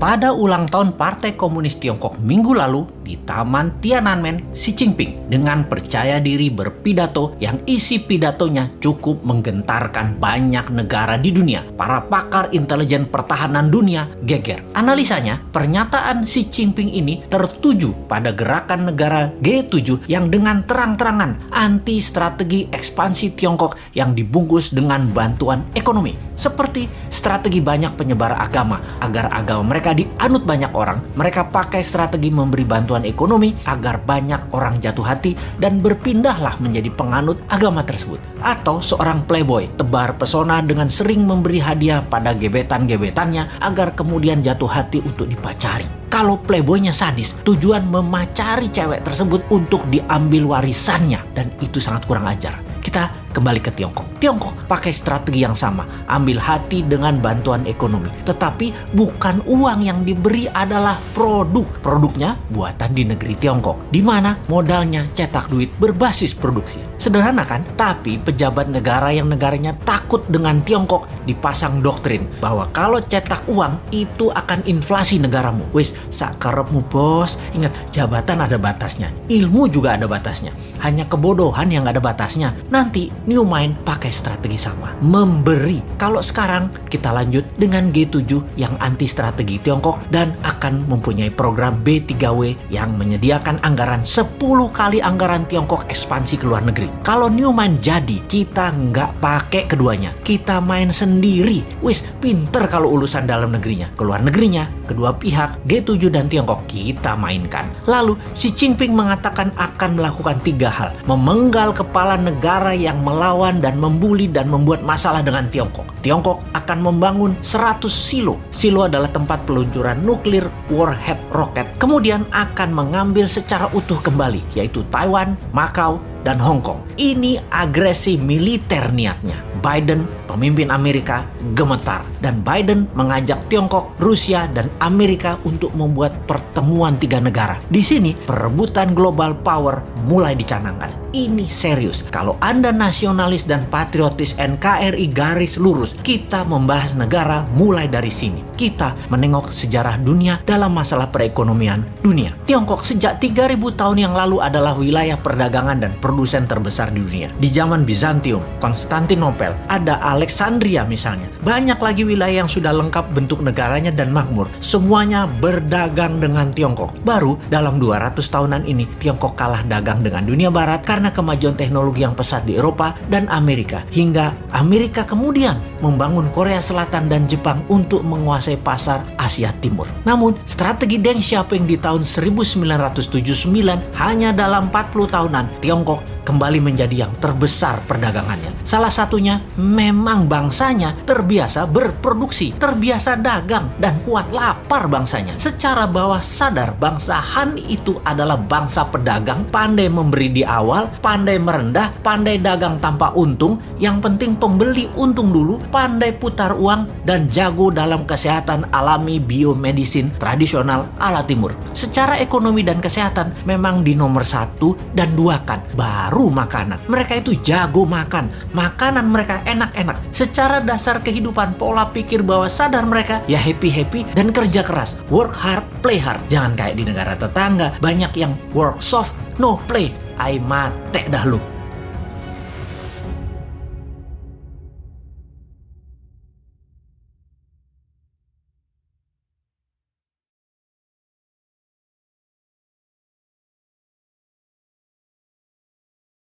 pada ulang tahun Partai Komunis Tiongkok minggu lalu di Taman Tiananmen, Xi Jinping dengan percaya diri berpidato yang isi pidatonya cukup menggentarkan banyak negara di dunia. Para pakar intelijen pertahanan dunia geger. Analisanya, pernyataan Xi Jinping ini tertuju pada gerakan negara G7 yang dengan terang-terangan anti strategi ekspansi Tiongkok yang dibungkus dengan bantuan ekonomi. Seperti strategi banyak penyebar agama agar agama mereka dianut banyak orang, mereka pakai strategi memberi bantuan ekonomi agar banyak orang jatuh hati dan berpindahlah menjadi penganut agama tersebut. Atau seorang playboy tebar pesona dengan sering memberi hadiah pada gebetan-gebetannya agar kemudian jatuh hati untuk dipacari. Kalau playboynya sadis, tujuan memacari cewek tersebut untuk diambil warisannya, dan itu sangat kurang ajar. Kita kembali ke Tiongkok. Tiongkok pakai strategi yang sama, ambil hati dengan bantuan ekonomi. Tetapi bukan uang yang diberi adalah produk. Produknya buatan di negeri Tiongkok, di mana modalnya cetak duit berbasis produksi. Sederhana kan? Tapi pejabat negara yang negaranya takut dengan Tiongkok dipasang doktrin bahwa kalau cetak uang itu akan inflasi negaramu. Wis, sakarepmu bos. Ingat, jabatan ada batasnya, ilmu juga ada batasnya. Hanya kebodohan yang ada batasnya. Nanti New Mind pakai strategi sama, memberi. Kalau sekarang kita lanjut dengan G7 yang anti strategi Tiongkok dan akan mempunyai program B3W yang menyediakan anggaran 10 kali anggaran Tiongkok ekspansi ke luar negeri. Kalau New Mind jadi, kita nggak pakai keduanya, kita main sendiri. Wis, pinter kalau urusan dalam negerinya. Ke luar negerinya, kedua pihak G7 dan Tiongkok kita mainkan. Lalu Xi Jinping mengatakan akan melakukan 3 hal. Memenggal kepala negara yang melawan dan membuli dan membuat masalah dengan Tiongkok. Tiongkok akan membangun 100 silo. Silo adalah tempat peluncuran nuklir warhead roket. Kemudian akan mengambil secara utuh kembali, yaitu Taiwan, Macau, dan Hong Kong. Ini agresi militer niatnya. Biden, pemimpin Amerika, gemetar. Dan Biden mengajak Tiongkok, Rusia, dan Amerika untuk membuat pertemuan 3 negara. Di sini, perebutan global power mulai dicanangkan. Ini serius. Kalau Anda nasionalis dan patriotis NKRI garis lurus, kita membahas negara mulai dari sini. Kita menengok sejarah dunia dalam masalah perekonomian dunia. Tiongkok sejak 3000 tahun yang lalu adalah wilayah perdagangan dan produsen terbesar di dunia. Di zaman Bizantium, Konstantinopel, ada Alexandria misalnya. Banyak lagi wilayah yang sudah lengkap bentuk negaranya dan makmur. Semuanya berdagang dengan Tiongkok. Baru dalam 200 tahunan ini, Tiongkok kalah dagang dengan dunia barat karena kemajuan teknologi yang pesat di Eropa dan Amerika. Hingga Amerika kemudian membangun Korea Selatan dan Jepang untuk menguasai pasar Asia Timur. Namun, strategi Deng Xiaoping di tahun 1979 hanya dalam 40 tahunan, Tiongkok kembali menjadi yang terbesar perdagangannya. Salah satunya memang bangsanya terbiasa berproduksi, terbiasa dagang, dan kuat lapar bangsanya. Secara bawah sadar, bangsa Han itu adalah bangsa pedagang, pandai memberi di awal, pandai merendah, pandai dagang tanpa untung, yang penting pembeli untung dulu, pandai putar uang, dan jago dalam kesehatan alami biomedisin tradisional ala timur. Secara ekonomi dan kesehatan memang di nomor 1 dan 2 kan. Baru makanan. Mereka itu jago makan. Makanan mereka enak-enak. Secara dasar kehidupan, pola pikir bawah sadar mereka ya happy-happy dan kerja keras. Work hard, play hard. Jangan kayak di negara tetangga. Banyak yang work soft, no play. Ai mate dah lu.